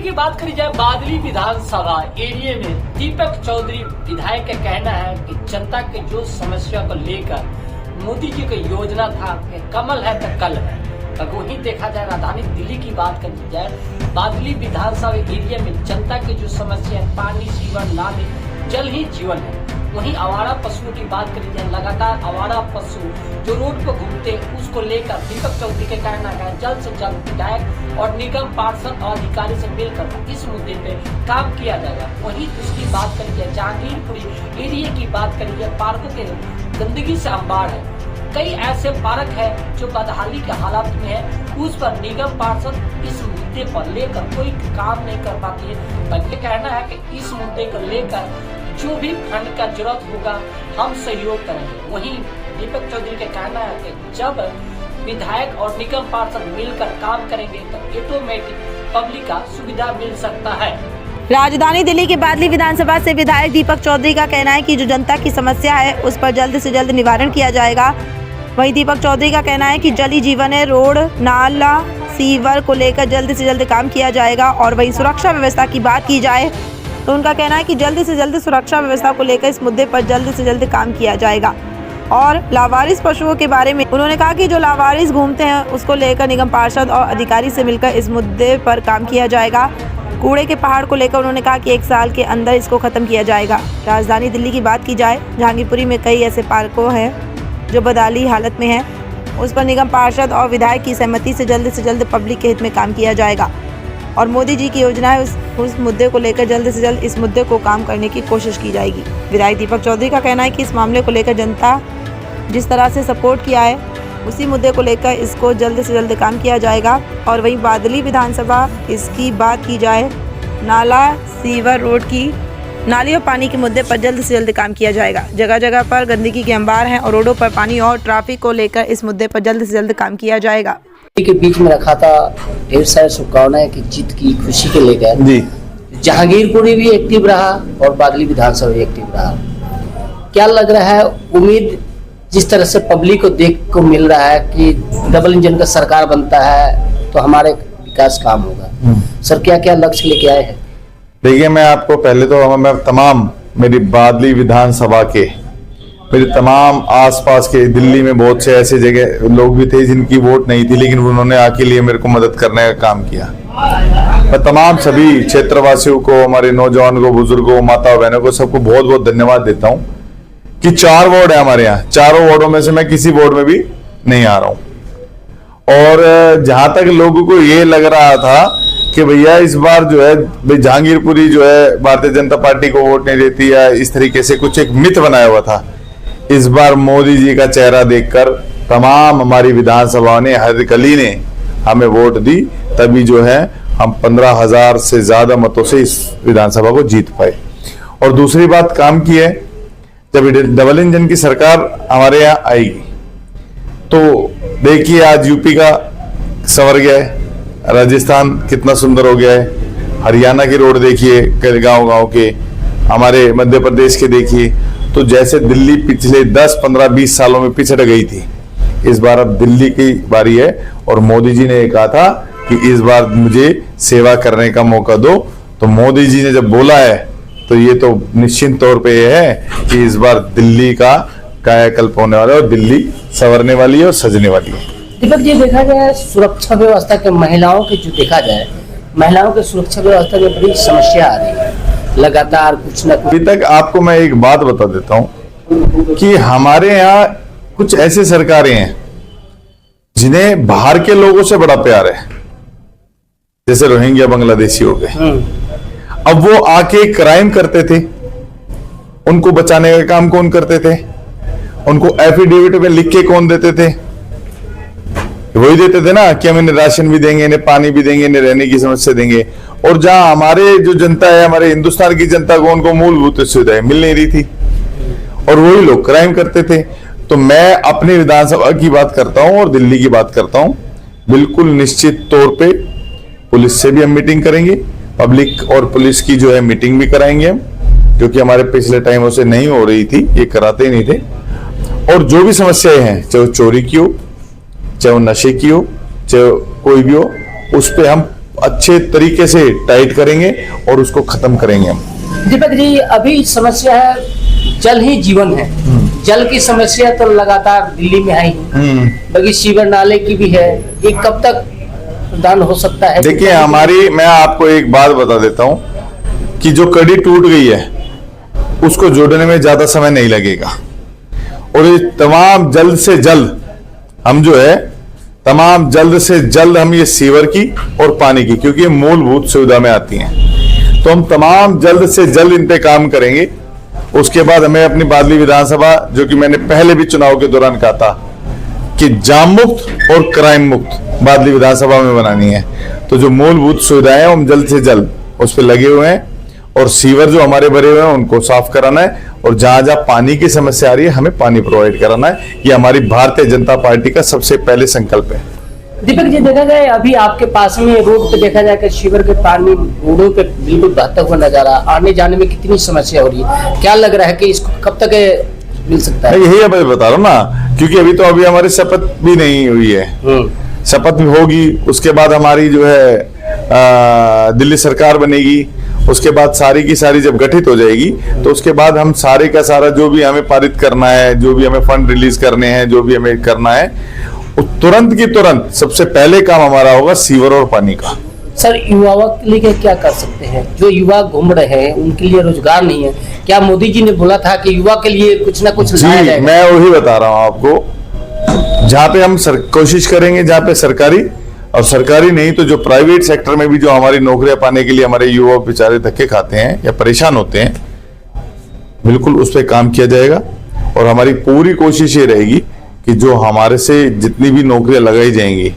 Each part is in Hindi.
की बात करी जाए बादली विधानसभा एरिया में दीपक चौधरी विधायक का कहना है कि जनता के जो समस्या को लेकर मोदी जी का योजना था कि कमल है तो कल है। अगर वही देखा जाए राजधानी दिल्ली की बात करी जाए बादली विधानसभा एरिया में जनता की जो समस्या है पानी जीवन नाली जल ही जीवन है। वहीं आवारा पशुओं की बात करी जाए लगातार आवारा पशु जो रोड पर घूमते उसको लेकर दीपक चौधरी के कहना है जल्द से जल्द विधायक और निगम पार्षद और अधिकारी से मिलकर इस मुद्दे पे काम किया जाएगा। वहीं उसकी बात करी जाए जहांगीरपुरी एरिया की बात करी जाए पार्कों के गंदगी से अंबार है। कई ऐसे पार्क है जो बदहाली के हालात में है, उस पर निगम पार्षद इस मुद्दे पर लेकर कोई काम नहीं कर पाती है। बल्कि कहना है कि इस मुद्दे को लेकर जो भी फंड का जरूरत होगा हम सहयोग करेंगे। वहीं दीपक चौधरी का कहना है कि जब विधायक और निगम पार्षद मिलकर काम करेंगे तो ऑटोमेटिक पब्लिक का सुविधा मिल सकता है। राजधानी दिल्ली की बादली विधानसभा से विधायक दीपक चौधरी का कहना है कि जो जनता की समस्या है उस पर जल्द से जल्द निवारण किया जाएगा। वहीं दीपक चौधरी का कहना है कि जल ही जीवन है, रोड नाला सीवर को लेकर जल्द से जल्द काम किया जाएगा। और वहीं सुरक्षा व्यवस्था की बात की जाए तो उनका कहना है कि जल्द से जल्द सुरक्षा व्यवस्था को लेकर इस मुद्दे पर जल्द से जल्द काम किया जाएगा। और लावारिस पशुओं के बारे में उन्होंने कहा कि जो लावारिस घूमते हैं उसको लेकर निगम पार्षद और अधिकारी से मिलकर इस मुद्दे पर काम किया जाएगा। कूड़े के पहाड़ को लेकर उन्होंने कहा कि 1 साल के अंदर इसको खत्म किया जाएगा। राजधानी दिल्ली की बात की जाए जहांगीरपुरी में कई ऐसे पार्कों हैं जो बदहाली हालत में है, उस पर निगम पार्षद और विधायक की सहमति से जल्द पब्लिक के हित में काम किया जाएगा। और मोदी जी की योजना है उस मुद्दे को लेकर जल्द से जल्द इस मुद्दे को काम करने की कोशिश की जाएगी। विधायक दीपक चौधरी का कहना है कि इस मामले को लेकर जनता जिस तरह से सपोर्ट किया है उसी मुद्दे को लेकर इसको जल्द से जल्द काम किया जाएगा। और वहीं बादली विधानसभा इसकी बात की जाए नाला सीवर रोड की नाली और पानी के मुद्दे पर जल्द से जल्द काम किया जाएगा। जगह जगह पर गंदगी के अंबार हैं और रोडों पर पानी और ट्रैफिक को लेकर इस मुद्दे पर जल्द से जल्द काम किया जाएगा। के बीच में रखा था ढेर सारी शुभकामनाएं की जीत की खुशी के लेकर जी जहांगीरपुरी भी एक्टिव रहा और बादली विधानसभा भी एक्टिव रहा। क्या लग रहा है उम्मीद जिस तरह से पब्लिक को देख को मिल रहा है कि डबल इंजन का सरकार बनता है तो हमारे विकास काम होगा। सर क्या क्या लक्ष्य लेके आए हैं? देखिए मैं आपको पहले तो मैं तमाम मेरी बादली विधानसभा के मेरे तमाम आसपास के दिल्ली में बहुत से ऐसे जगह लोग भी थे जिनकी वोट नहीं थी लेकिन उन्होंने आके लिए मेरे को मदद करने का काम किया। मैं तमाम सभी क्षेत्रवासियों को हमारे नौजवान को बुजुर्गों माता बहनों को सबको बहुत बहुत धन्यवाद देता हूँ कि 4 वार्ड है हमारे यहाँ। 4 वार्डों में से मैं किसी वार्ड में भी नहीं आ रहा हूँ। और जहां तक लोगों को ये लग रहा था कि भैया इस बार जो है जहांगीरपुरी जो है भारतीय जनता पार्टी को वोट नहीं देती या इस तरीके से कुछ एक मिथ बनाया हुआ था, इस बार मोदी जी का चेहरा देखकर तमाम हमारी विधानसभा ने हर गली ने हमें वोट दी, तभी जो है हम 15,000 से ज्यादा मतों से इस विधानसभा को जीत पाए। और दूसरी बात काम की है, जब डबल इंजन की सरकार हमारे यहाँ आएगी तो देखिए आज यूपी का संवर गया है, राजस्थान कितना सुंदर हो गया है, हरियाणा की रोड देखिए गांव गांव के, हमारे मध्य प्रदेश के देखिए। तो जैसे दिल्ली पिछले 10, 15, 20 सालों में पिछड़ गई थी, इस बार अब दिल्ली की बारी है। और मोदी जी ने कहा था कि इस बार मुझे सेवा करने का मौका दो, तो मोदी जी ने जब बोला है तो ये तो निश्चित तौर पे ये है कि इस बार दिल्ली का कायाकल्प होने वाला है और दिल्ली संवरने वाली है और सजने वाली है। दीपक जी देखा जाए सुरक्षा व्यवस्था के महिलाओं की जो देखा जाए महिलाओं की सुरक्षा व्यवस्था में बड़ी समस्या आ रही है लगातार कुछ न कुछ। अभी तक आपको मैं एक बात बता देता हूं कि हमारे यहाँ कुछ ऐसी सरकारें हैं जिन्हें बाहर के लोगों से बड़ा प्यार है, जैसे रोहिंग्या बांग्लादेशी हो गए। अब वो आके क्राइम करते थे, उनको बचाने का काम कौन करते थे? उनको एफिडेविट में लिख के कौन देते थे? वही देते थे ना कि हम इन्हें राशन भी देंगे, इन्हें पानी भी देंगे, इन्हें रहने की समस्या देंगे। और जहां हमारे जो जनता है, हमारे हिंदुस्तान की जनता को उनको मूलभूत सुविधाएं मिल नहीं रही थी और वही लोग क्राइम करते थे। तो मैं अपनी विधानसभा की बात करता हूं और दिल्ली की बात करता हूं, बिल्कुल निश्चित तौर पे पुलिस से भी हम मीटिंग करेंगे, पब्लिक और पुलिस की जो है मीटिंग भी कराएंगे हम, क्योंकि हमारे पिछले टाइमों से नहीं हो रही थी, ये कराते ही नहीं थे। और जो भी समस्याएं हैं, चाहे चोरी की हो, चाहे नशे की हो, चाहे कोई भी हो, उस पे हम अच्छे तरीके से टाइट करेंगे और उसको खत्म करेंगे हम। दीपक जी, अभी समस्या है जल ही जीवन है। जल की समस्या तो लगातार दिल्ली में है ही, बाकी सीवर नाले की भी है। ये कब तक दान हो सकता है? देखिए मैं आपको एक बात बता देता हूं कि जो कड़ी टूट गई है उसको जोड़ने में ज्यादा समय नहीं लगेगा, और ये तमाम जल्द से जल्द हम जो है तमाम जल्द से जल्द हम ये सीवर की और पानी की, क्योंकि ये मूलभूत सुविधा में आती हैं, तो हम तमाम जल्द से जल्द इन पे काम करेंगे। उसके बाद हमें अपनी बादली विधानसभा, जो कि मैंने पहले भी चुनाव के दौरान कहा था कि जाम मुक्त और क्राइम मुक्त बादली विधानसभा में बनानी है, तो जो मूलभूत सुविधाएं हम जल्द से जल्द उस पर लगे हुए हैं, और सीवर जो हमारे भरे हुए हैं उनको साफ कराना है, और जहां जहां पानी की समस्या आ रही है हमें पानी प्रोवाइड कराना है। ये हमारी भारतीय जनता पार्टी का सबसे पहले संकल्प है। दीपक जी, देखा जाए अभी आपके पास में रोड पे देखा जाए कि सीवर के पानी रोडों पे बिल्कुल बहता हुआ नजर आ, आने जाने में कितनी समस्या हो रही है, क्या लग रहा है कि इसको कब तक मिल सकता है? यही मैं बता रहा हूँ ना, क्योंकि अभी हमारी शपथ भी नहीं हुई है। शपथ भी होगी, उसके बाद हमारी जो है दिल्ली सरकार बनेगी, उसके बाद सारी की सारी जब गठित हो जाएगी तो उसके बाद हम सारे का सारा जो भी हमें पारित करना है, जो भी हमें फंड रिलीज करने हैं, जो भी हमें करना है, तुरंत की तुरंत सबसे पहले काम हमारा होगा सीवर और पानी का। सर, युवाओं के लिए क्या कर सकते हैं? जो युवा घूम रहे हैं उनके लिए रोजगार नहीं है, क्या मोदी जी ने बोला था कि युवा के लिए कुछ ना कुछ लाया जाएगा? मैं वही बता रहा हूँ आपको, जहाँ पे हम कोशिश करेंगे, जहाँ पे सरकारी और सरकारी नहीं तो जो प्राइवेट सेक्टर में भी जो हमारी नौकरियां पाने के लिए हमारे युवा बेचारे धक्के खाते हैं या परेशान होते हैं, बिल्कुल उस पर काम किया जाएगा। और हमारी पूरी कोशिश ये रहेगी कि जो हमारे से जितनी भी नौकरियां लगाई जाएंगी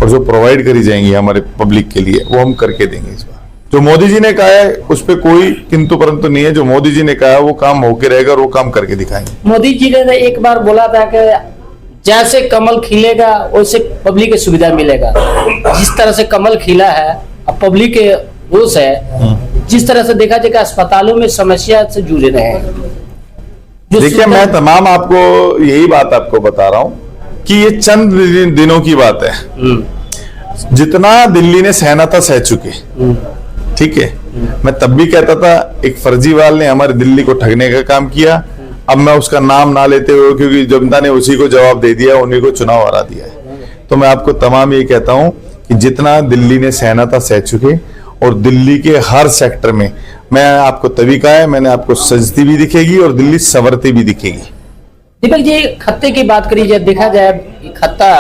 और जो प्रोवाइड करी जाएंगी हमारे पब्लिक के लिए, वो हम करके देंगे इस बार। जो मोदी जी ने कहा है उस पर कोई किंतु परंतु नहीं है। जो मोदी जी ने कहा है वो काम होके रहेगा और वो काम करके दिखाएंगे। मोदी जी ने एक बार बोला था कि जैसे कमल खिलेगा वैसे पब्लिक की सुविधा मिलेगा। जिस तरह से कमल खिला है, अब पब्लिक के रोष है, जिस तरह से देखा जाए अस्पतालों में समस्या से जूझ रहे हैं। देखिए, मैं तमाम आपको यही बात आपको बता रहा हूं कि ये चंद दिनों की बात है। जितना दिल्ली ने सहना था सह चुके, ठीक है। मैं तब भी कहता था एक फर्जीवाल ने हमारी दिल्ली को ठगने का काम किया। अब मैं उसका नाम ना लेते हुए, क्योंकि जनता ने उसी को जवाब दे दिया, उन्हीं को चुनाव हरा दिया है, तो मैं आपको तमाम ये कहता हूं कि जितना दिल्ली ने सहना था सह चुके, और दिल्ली के हर सेक्टर में मैं आपको तभी कहा है, मैंने आपको सजती भी दिखेगी और दिल्ली संवरती भी दिखेगी। दीपक जी, खत्ते की बात करी जाए, देखा जाए खत्ता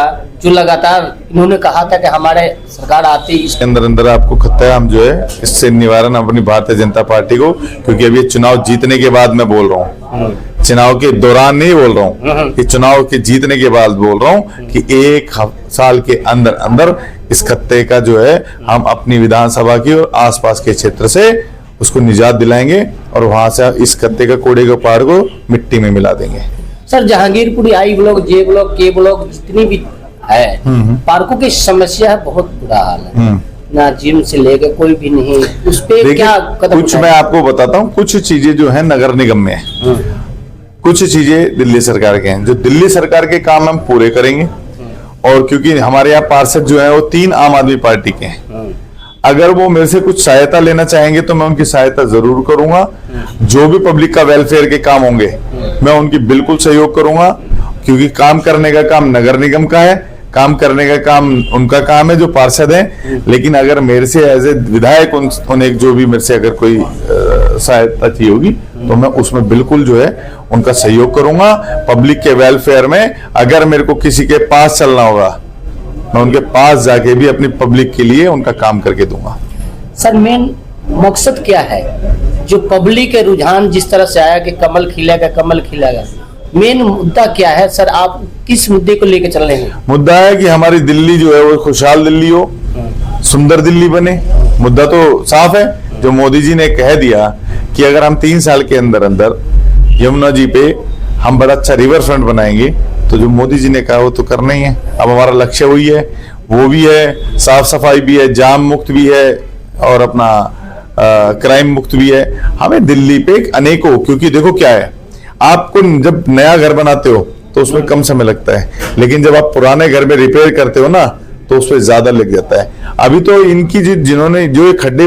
जो लगातार इन्होंने कहा था कि हमारे सरकार आती है, इसके अंदर अंदर आपको खत्ता है। हम जो है इससे निवारण अपनी भारतीय जनता पार्टी को, क्योंकि अभी चुनाव जीतने के बाद मैं बोल रहा हूँ, चुनाव के दौरान नहीं बोल रहा हूँ, कि चुनाव के जीतने के बाद बोल रहा हूँ कि 1 साल के अंदर अंदर इस खत्ते का जो है हम अपनी विधानसभा की और आसपास के क्षेत्र से उसको निजात दिलाएंगे, और वहां से इस खत्ते का कूड़े के पहाड़ को मिट्टी में मिला देंगे। Sir, Jahangirpuri I block, J block, के ब्लॉक जितनी भी है, पार्कों की समस्या है, बहुत बुरा हाल है। ना जिम से लेके कोई भी नहीं, उस पे क्या कदम? कुछ मैं आपको बताता हूँ, कुछ चीजें जो है नगर निगम में है, कुछ चीजें दिल्ली सरकार के हैं। जो दिल्ली सरकार के काम हम पूरे करेंगे, और क्योंकि हमारे यहाँ पार्षद जो है वो 3 आम आदमी पार्टी के हैं, अगर वो मेरे से कुछ सहायता लेना चाहेंगे तो मैं उनकी सहायता जरूर करूंगा। जो भी पब्लिक का वेलफेयर के काम होंगे मैं उनकी बिल्कुल सहयोग करूंगा, क्योंकि काम करने का काम नगर निगम का है, काम करने का काम उनका काम है जो पार्षद हैं। लेकिन अगर मेरे से एज ए विधायक उन्हें जो भी मेरे से अगर कोई सहायता चाहिए होगी तो मैं उसमें बिल्कुल जो है उनका सहयोग करूंगा। पब्लिक के वेलफेयर में अगर मेरे को किसी के पास चलना होगा, मैं उनके पास जाके भी अपनी पब्लिक के लिए उनका काम करके दूंगा। सर, मेन मकसद क्या है? जो पब्लिक के रुझान जिस तरह से आया कि कमल खिलेगा, कमल खिलेगा, मेन मुद्दा क्या है सर? आप किस मुद्दे को लेकर चल रहे हैं? मुद्दा है कि हमारी दिल्ली जो है वो खुशहाल दिल्ली हो, सुंदर दिल्ली बने। मुद्दा तो साफ है, जो मोदी जी ने कह दिया कि अगर हम 3 साल के अंदर अंदर यमुना जी पे हम बड़ा अच्छा रिवर फ्रंट बनाएंगे, तो जो मोदी जी ने कहा वो तो करना ही है। अब हमारा लक्ष्य वही है, वो भी है, साफ सफाई भी है, जाम मुक्त भी है, और अपना क्राइम मुक्त भी है। हमें दिल्ली पे अनेकों, क्योंकि देखो क्या है, आपको जब नया घर बनाते हो तो उसमें कम समय लगता है, लेकिन जब आप पुराने घर में रिपेयर करते हो ना, तो उस पर ज्यादा लग जाता है। अभी तो इनकी जिन्होंने जो ये खड्डे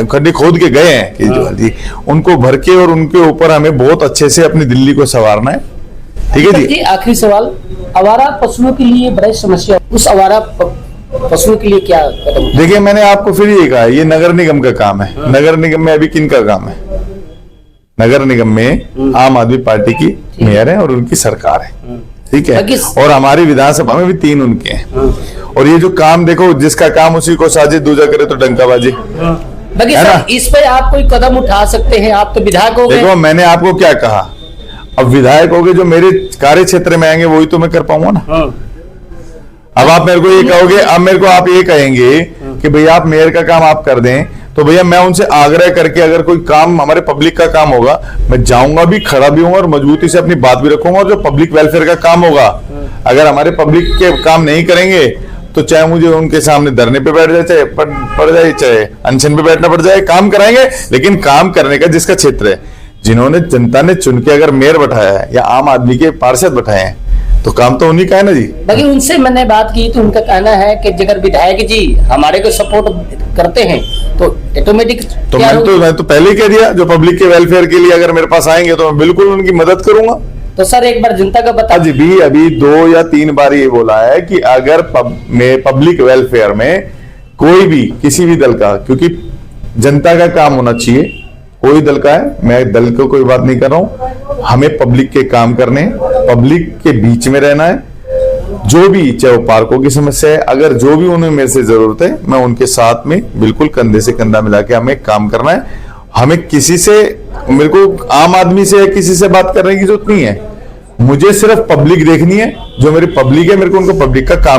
खड्डे खोद के गए हैं केजरीवाल जी, उनको भर के और उनके ऊपर हमें बहुत अच्छे से अपनी दिल्ली को संवारना है। ठीक है जी। आखिरी सवाल, आवारा पशुओं के लिए बड़ी समस्या, उस आवारा पशुओं के लिए क्या कदम? देखिए, मैंने आपको फिर ये कहा, ये नगर निगम का काम है। नगर निगम में अभी किन का काम है? नगर निगम में आम आदमी पार्टी की मेयर है और उनकी सरकार है। ठीक है, और हमारी विधानसभा में भी 3 उनके हैं। और ये जो काम देखो, जिसका काम उसी को साजिश दूजा करे तो डंकाबाजी है ना। इस पे आप कोई कदम उठा सकते हैं? आप तो विधायक हो गए। देखो, मैंने आपको क्या कहा, अब विधायक हो गए, जो मेरे कार्य क्षेत्र में आएंगे वही तो मैं कर पाऊंगा ना। अब आप मेरे को ये कहोगे, अब मेरे को आप ये कहेंगे कि भैया आप मेयर का काम आप कर दें, तो भैया मैं उनसे आग्रह करके अगर कोई काम हमारे पब्लिक का काम होगा, मैं जाऊंगा भी, खड़ा भी हूँ और मजबूती से अपनी बात भी रखूंगा। और जो पब्लिक वेलफेयर का काम होगा, अगर हमारे पब्लिक के काम नहीं करेंगे तो चाहे मुझे उनके सामने धरने पे बैठ जाए, चाहे पड़ जाए, चाहे अनशन पे बैठना पड़ जाए, काम कराएंगे। लेकिन काम करने का जिसका क्षेत्र है, जिन्होंने जनता ने चुन के अगर मेयर बैठाया है या आम आदमी के पार्षद बैठाए हैं, तो काम तो उन्हीं का है ना जी। बाकी उनसे मैंने बात की तो उनका कहना है कि अगर विधायक जी हमारे को सपोर्ट करते हैं तो ऑटोमेटिक तो मैं तो पहले ही कह दिया, जो पब्लिक के वेलफेयर के लिए अगर मेरे पास आएंगे तो मैं बिल्कुल उनकी मदद करूंगा। तो सर एक बार जनता का बता। आज भी अभी 2 या 3 बार ये बोला है कि अगर पब्लिक वेलफेयर में कोई भी किसी भी दल का, क्योंकि जनता का काम होना चाहिए, कोई दल का है, मैं दल को कोई बात नहीं कर रहा हूं, हमें पब्लिक के काम करने, पब्लिक के बीच में रहना है। जो भी, चाहे वो पार्कों की समस्या है, अगर जो भी उन्हें मेरे से जरूरत है, मैं उनके साथ में बिल्कुल कंधे से कंधा मिला के हमें काम करना है। हमें किसी से, मेरे को आम आदमी से किसी से बात करने की जरूरत नहीं है, मुझे सिर्फ पब्लिक देखनी है। जो मेरी पब्लिक है, मेरे को उनको पब्लिक का काम